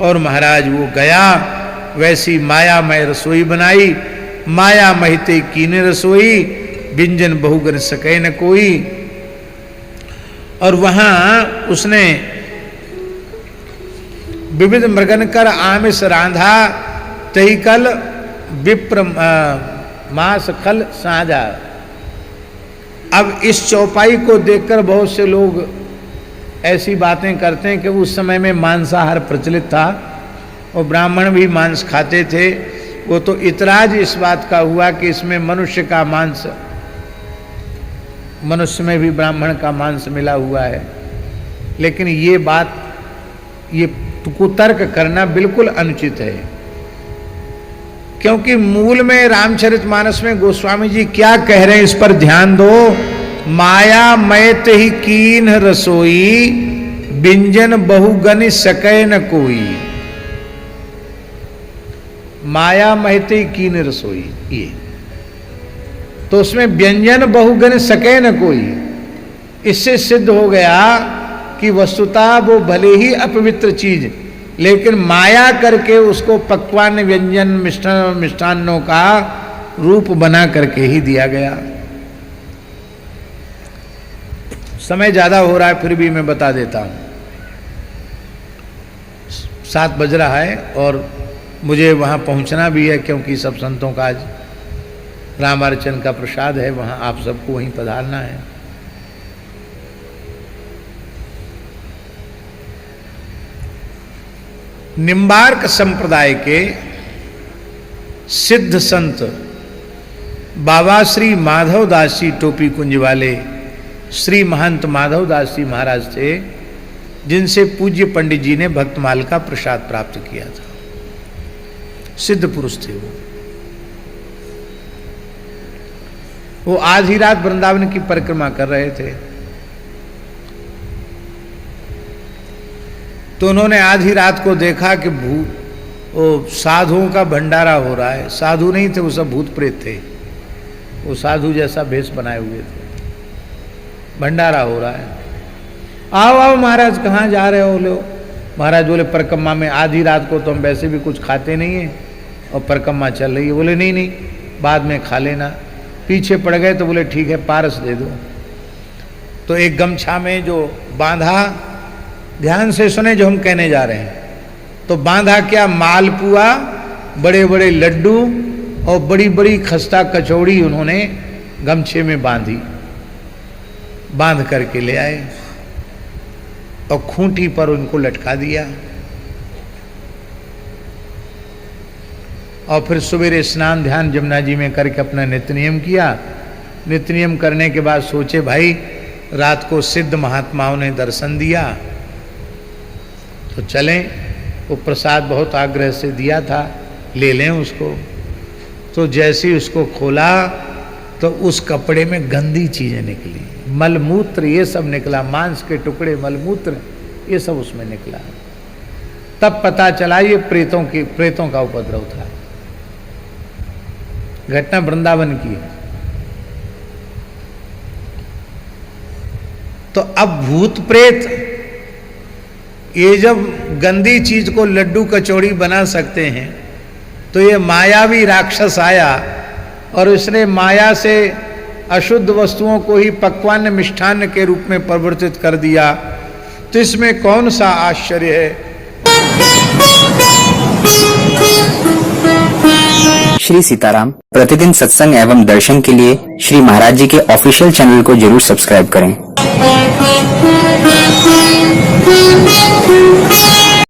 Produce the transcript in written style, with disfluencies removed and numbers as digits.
और महाराज वो गया, वैसी मायामय रसोई बनाई। माया महिते कीने रसोई, व्यंजन बहुगन सके न कोई। और वहां उसने विविध मृगन कर आमिष रांधा, तही कल विप्र मास खल साझा। अब इस चौपाई को देखकर बहुत से लोग ऐसी बातें करते हैं कि उस समय में मांसाहार प्रचलित था और ब्राह्मण भी मांस खाते थे। वो तो इतराज इस बात का हुआ कि इसमें मनुष्य का मांस, मनुष्य में भी ब्राह्मण का मांस मिला हुआ है। लेकिन ये बात, ये कुतर्क करना बिल्कुल अनुचित है, क्योंकि मूल में रामचरितमानस में गोस्वामी जी क्या कह रहे हैं इस पर ध्यान दो। माया मैत ही कीन रसोई, व्यंजन बहुगनि सकै न कोई। माया महते ही कीन रसोई, ये तो उसमें व्यंजन बहुगन सके न कोई। इससे सिद्ध हो गया कि वस्तुतः वो भले ही अपवित्र चीज, लेकिन माया करके उसको पकवान व्यंजन मिष्टान्नों का रूप बना करके ही दिया गया। समय ज्यादा हो रहा है, फिर भी मैं बता देता हूं। 7 बज रहा है और मुझे वहां पहुंचना भी है, क्योंकि सब संतों का आज रामार्चन का प्रसाद है, वहां आप सबको वहीं पधारना है। निम्बार्क संप्रदाय के सिद्ध संत बाबा श्री माधवदास जी टोपी कुंज वाले श्री महंत माधवदास जी महाराज थे, जिनसे पूज्य पंडित जी ने भक्तमाल का प्रसाद प्राप्त किया था। सिद्ध पुरुष थे वो आधी रात वृंदावन की परिक्रमा कर रहे थे, तो उन्होंने आधी रात को देखा कि वो साधुओं का भंडारा हो रहा है। साधु नहीं थे वो, सब भूत प्रेत थे। वो साधु जैसा भेष बनाए हुए थे, भंडारा हो रहा है। आओ आओ महाराज, कहाँ जा रहे हो लो? महाराज बोले परिक्रमा में, आधी रात को तो हम वैसे भी कुछ खाते नहीं है और परिक्रमा चल रही है। बोले नहीं नहीं, बाद में खा लेना। पीछे पड़ गए तो बोले ठीक है, पारस दे दो। तो एक गमछा में जो बांधा, ध्यान से सुने जो हम कहने जा रहे हैं, तो बांधा क्या, मालपुआ, बड़े बड़े लड्डू और बड़ी बड़ी खस्ता कचौड़ी उन्होंने गमछे में बांधी, बांध करके ले आए और खूंटी पर उनको लटका दिया। और फिर सवेरे स्नान ध्यान जमुना जी में करके अपना नित्य नियम किया। नित्य नियम करने के बाद सोचे भाई रात को सिद्ध महात्माओं ने दर्शन दिया तो चलें, वो प्रसाद बहुत आग्रह से दिया था, ले लें उसको। तो जैसे ही उसको खोला तो उस कपड़े में गंदी चीजें निकली, मलमूत्र ये सब निकला, मांस के टुकड़े, मलमूत्र ये सब उसमें निकला। तब पता चला ये प्रेतों का उपद्रव था। घटना वृंदावन की है। तो अब भूत प्रेत ये जब गंदी चीज को लड्डू कचौड़ी बना सकते हैं, तो ये मायावी राक्षस आया और इसने माया से अशुद्ध वस्तुओं को ही पकवान मिष्ठान्न के रूप में परिवर्तित कर दिया। तो इसमें कौन सा आश्चर्य है? श्री सीताराम प्रतिदिन सत्संग एवं दर्शन के लिए श्री महाराज जी के ऑफिशियल चैनल को जरूर सब्सक्राइब करें।